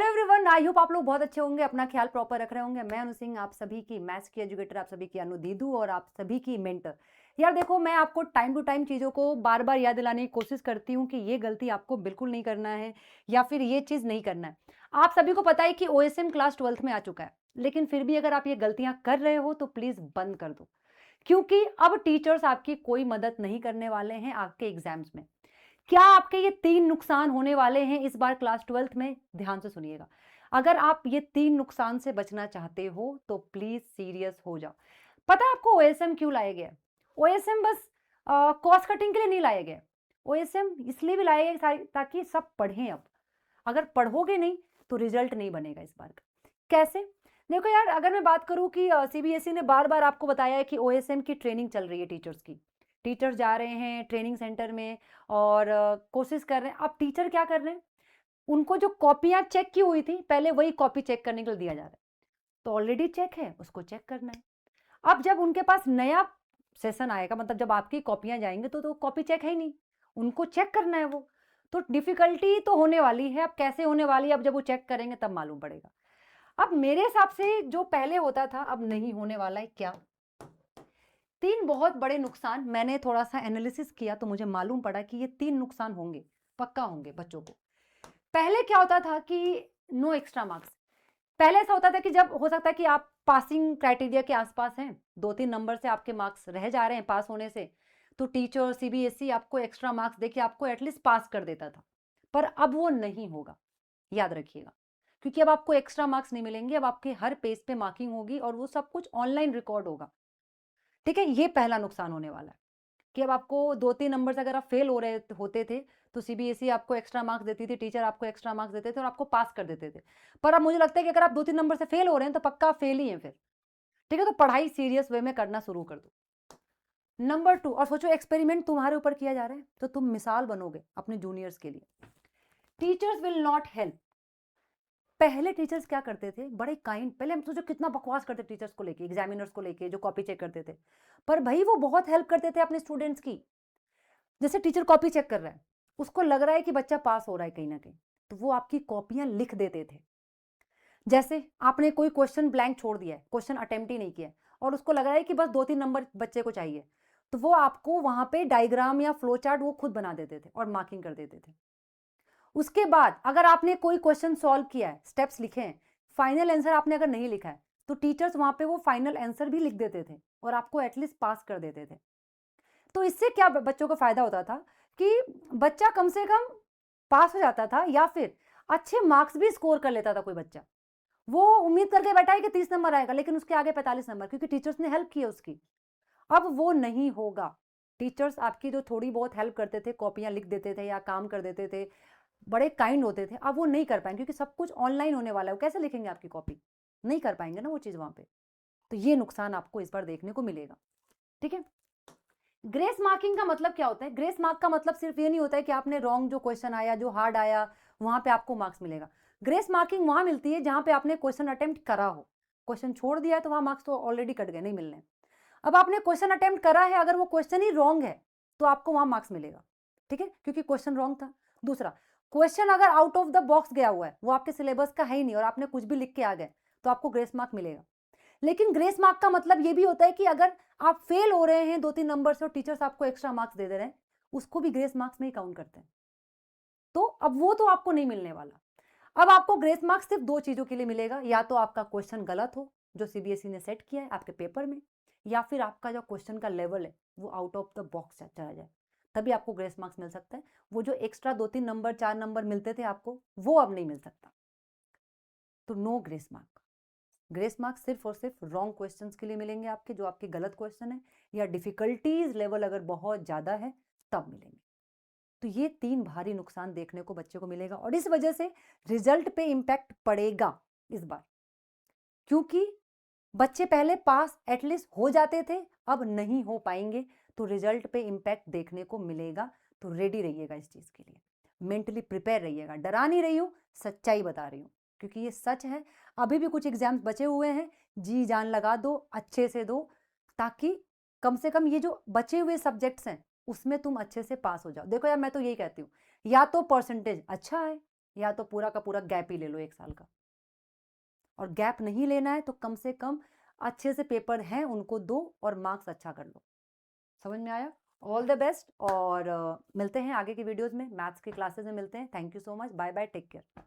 Hello everyone, I hope आप लोग बहुत अच्छे होंगे, अपना ख्याल प्रॉपर रख रहे होंगे। मैं अनु सिंह, आप सभी की मैथ्स की एजुकेटर, आप सभी की अनु दीदू और आप सभी की मेंटर। यार देखो, मैं आपको टाइम टू टाइम चीज़ों को बार बार याद दिलाने की कोशिश करती हूँ कि ये गलती आपको बिल्कुल नहीं करना है या फिर ये चीज़ नहीं करना है। आप सभी को पता है कि ओएसएम क्लास 12th में आ चुका है, लेकिन फिर भी अगर आप ये गलतियां कर रहे हो तो प्लीज़ बंद कर दो, क्योंकि अब टीचर्स आपकी कोई मदद नहीं करने वाले हैं आपके एग्जाम्स में। क्या आपके ये 3 नुकसान होने वाले हैं इस बार क्लास 12th में? ध्यान से सुनिएगा। अगर आप ये 3 नुकसान से बचना चाहते हो तो प्लीज़ सीरियस हो जाओ। पता है आपको ओएसएम क्यों लाया गया है? ओएसएम बस कॉस्ट कटिंग के लिए नहीं लाया गया है। ओएसएम इसलिए भी लाया गया है ताकि सब पढ़ें अब। अगर पढ़ोगे नहीं तो रिजल्ट नहीं बनेगा इस बार का। कैसे? देखो यार, अगर मैं बात करूँ कि सीबीएसई ने बार-बार आपको बताया है कि ओएसएम की ट्रेनिंग चल रही है टीचर्स की। टीचर्स जा रहे हैं ट्रेनिंग सेंटर में और कोशिश कर रहे हैं। अब टीचर क्या कर रहे हैं? उनको जो कॉपियाँ चेक की हुई थी, पहले वही कॉपी चेक करने के लिए दिया जा रहा है। तो ऑलरेडी चेक है, उसको चेक करना है। अब जब उनके पास नया सेशन आएगा, मतलब जब आपकी कॉपियाँ जाएँगी तो कॉपी चेक है ही नहीं, उनको चेक करना है वो। तो डिफ़िकल्टी तो होने वाली है, अब कैसे होने वाली है, अब जब वो चेक करेंगे तब मालूम पड़ेगा। अब मेरे हिसाब से जो पहले होता था, अब नहीं होने वाला है। क्या? 3 बहुत बड़े नुकसान मैंने थोड़ा-सा एनालिसिस किया तो मुझे मालूम पड़ा कि ये 3 नुकसान होंगे, पक्का होंगे बच्चों को। पहले क्या होता था कि नो एक्स्ट्रा मार्क्स। पहले ऐसा होता था कि जब हो सकता है कि आप पासिंग क्राइटेरिया के आसपास हैं, 2-3 नंबर से आपके मार्क्स रह जा रहे हैं पास होने से, तो टीचर सीबीएसई आपको एक्स्ट्रा मार्क्स देके आपको एटलीस्ट पास कर देता था। पर अब वो नहीं होगा, याद रखिएगा। क्योंकि अब आपको एक्स्ट्रा मार्क्स नहीं मिलेंगे, अब आपके हर पेज पे मार्किंग होगी और वो सब कुछ ऑनलाइन रिकॉर्ड होगा। ठीक है? ये पहला नुकसान होने वाला है कि अब आपको 2-3 नंबर से अगर आप फेल हो रहे होते थे, तो सीबीएसई आपको एक्स्ट्रा मार्क्स देती थी, टीचर आपको एक्स्ट्रा मार्क्स देते थे और आपको पास कर देते थे। पर अब मुझे लगता है कि अगर आप 2-3 नंबर से फेल हो रहे हैं, तो पक्का फेल ही हैं फिर। ठीक है? तो पढ़ाई सीरियस वे में करना शुरू कर दो। नंबर 2, और सोचो एक्सपेरिमेंट तुम्हारे ऊपर किया जा रहा है, तो तुम मिसाल बनोगे अपने जूनियर्स के लिए। Teachers will not help. पहले टीचर्स क्या करते थे? बड़े काइंड, पहले हम सोचो कितना बकवास करते टीचर्स को लेके, एग्जामिनर्स को लेके, जो कॉपी चेक करते थे। पर भाई वो बहुत हेल्प करते थे अपने स्टूडेंट्स की। जैसे टीचर कॉपी चेक कर रहा है, उसको लग रहा है कि बच्चा पास हो रहा है कहीं ना कहीं, तो वो आपकी कॉपियां लिख देते थे। जैसे आपने कोई क्वेश्चन ब्लैंक छोड़ दिया है, क्वेश्चन अटेम्प्ट ही नहीं किया है, और उसको लग रहा है कि बस 2-3 नंबर बच्चे को चाहिए, तो वो आपको वहां पे डायग्राम या फ्लो चार्ट वो खुद बना देते थे और मार्किंग कर देते थे। उसके बाद अगर आपने कोई क्वेश्चन सॉल्व किया है, स्टेप्स लिखे हैं, फाइनल आंसर आपने अगर नहीं लिखा है, तो टीचर्स वहां पे वो फाइनल आंसर भी लिख देते थे और आपको एटलीस्ट पास कर देते थे। तो इससे क्या बच्चों को फायदा होता था कि बच्चा कम से कम पास हो जाता था, या फिर अच्छे मार्क्स भी स्कोर कर लेता था। कोई बच्चा वो उम्मीद करके बैठा है कि 30 नंबर आएगा, लेकिन उसके आगे 45 नंबर, क्योंकि टीचर्स ने हेल्प की है उसकी। अब वो नहीं होगा। टीचर्स आपकी जो थोड़ी बहुत हेल्प करते थे, कॉपियां लिख देते थे या काम कर देते थे, बड़े काइंड होते थे, अब वो नहीं कर पाएंगे क्योंकि सब कुछ ऑनलाइन होने वाला है। वो कैसे लिखेंगे आपकी कॉपी? नहीं कर पाएंगे ना वो चीज़ वहां पे। तो ये नुकसान आपको इस बार देखने को मिलेगा। ठीक है? ग्रेस मार्किंग का मतलब क्या होता है? ग्रेस मार्क का मतलब सिर्फ ये नहीं होता है कि आपने रॉन्ग जो क्वेश्चन आया, जो हार्ड आया, वहां पे आपको मार्क्स मिलेगा। ग्रेस मार्किंग वहां मिलती है जहां पे आपने क्वेश्चन अटेम्प्ट करा हो। क्वेश्चन छोड़ दिया है तो वहां मार्क्स तो ऑलरेडी कट गए, नहीं मिलने। अब आपने क्वेश्चन अटेम्प्ट करा है, अगर वो क्वेश्चन ही रॉन्ग है तो आपको वहां मार्क्स मिलेगा। ठीक है? क्योंकि क्वेश्चन रॉन्ग था। दूसरा, क्वेश्चन अगर आउट ऑफ द बॉक्स गया हुआ है, वो आपके सिलेबस का है ही नहीं और आपने कुछ भी लिख के आ गए, तो आपको ग्रेस मार्क मिलेगा। लेकिन ग्रेस मार्क का मतलब ये भी होता है कि अगर आप फेल हो रहे हैं 2-3 नंबर से और टीचर्स आपको एक्स्ट्रा मार्क्स दे रहे हैं, उसको भी ग्रेस मार्क्स में ही काउंट करते हैं। तो अब वो तो आपको नहीं मिलने वाला। अब आपको ग्रेस मार्क्स सिर्फ 2 चीजों के लिए मिलेगा, या तो आपका क्वेश्चन गलत हो जो सीबीएसई ने सेट किया है आपके पेपर में, या फिर आपका जो क्वेश्चन का लेवल है वो आउट ऑफ द बॉक्स चला जाए, तभी आपको ग्रेस मार्क्स मिल सकता है। वो जो एक्स्ट्रा 2-3 नंबर, 4 नंबर मिलते थे आपको, वो अब नहीं मिल सकता। तो no grace mark. Grace marks सिर्फ और सिर्फ रॉन्ग क्वेश्चंस के लिए मिलेंगे आपके, जो आपके गलत क्वेश्चन है या डिफिकल्टीज लेवल अगर बहुत ज्यादा है तब मिलेंगे। तो ये 3 भारी नुकसान देखने को बच्चे को मिलेगा और इस वजह से रिजल्ट पे इंपैक्ट पड़ेगा इस बार, क्योंकि बच्चे पहले पास एटलीस्ट हो जाते थे, अब नहीं हो पाएंगे, तो रिजल्ट पे इंपैक्ट देखने को मिलेगा। तो रेडी रहिएगा इस चीज के लिए, मेंटली प्रिपेयर रहिएगा। डरा नहीं रही हूं, सच्चाई बता रही हूं, क्योंकि ये सच है। अभी भी कुछ एग्जाम्स बचे हुए हैं, जी जान लगा दो, अच्छे से दो, ताकि कम से कम ये जो बचे हुए सब्जेक्ट्स हैं उसमें तुम अच्छे से पास हो जाओ। देखो यार, मैं तो यही कहती हूँ, या तो परसेंटेज अच्छा है या तो पूरा का पूरा गैप ही ले लो 1 साल का। और गैप नहीं लेना है तो कम से कम अच्छे से पेपर हैं उनको दो और मार्क्स अच्छा कर लो। समझ में आया? ऑल द बेस्ट और मिलते हैं आगे की वीडियोज़ में, मैथ्स की क्लासेस में मिलते हैं। Thank you so much. Bye bye, take care.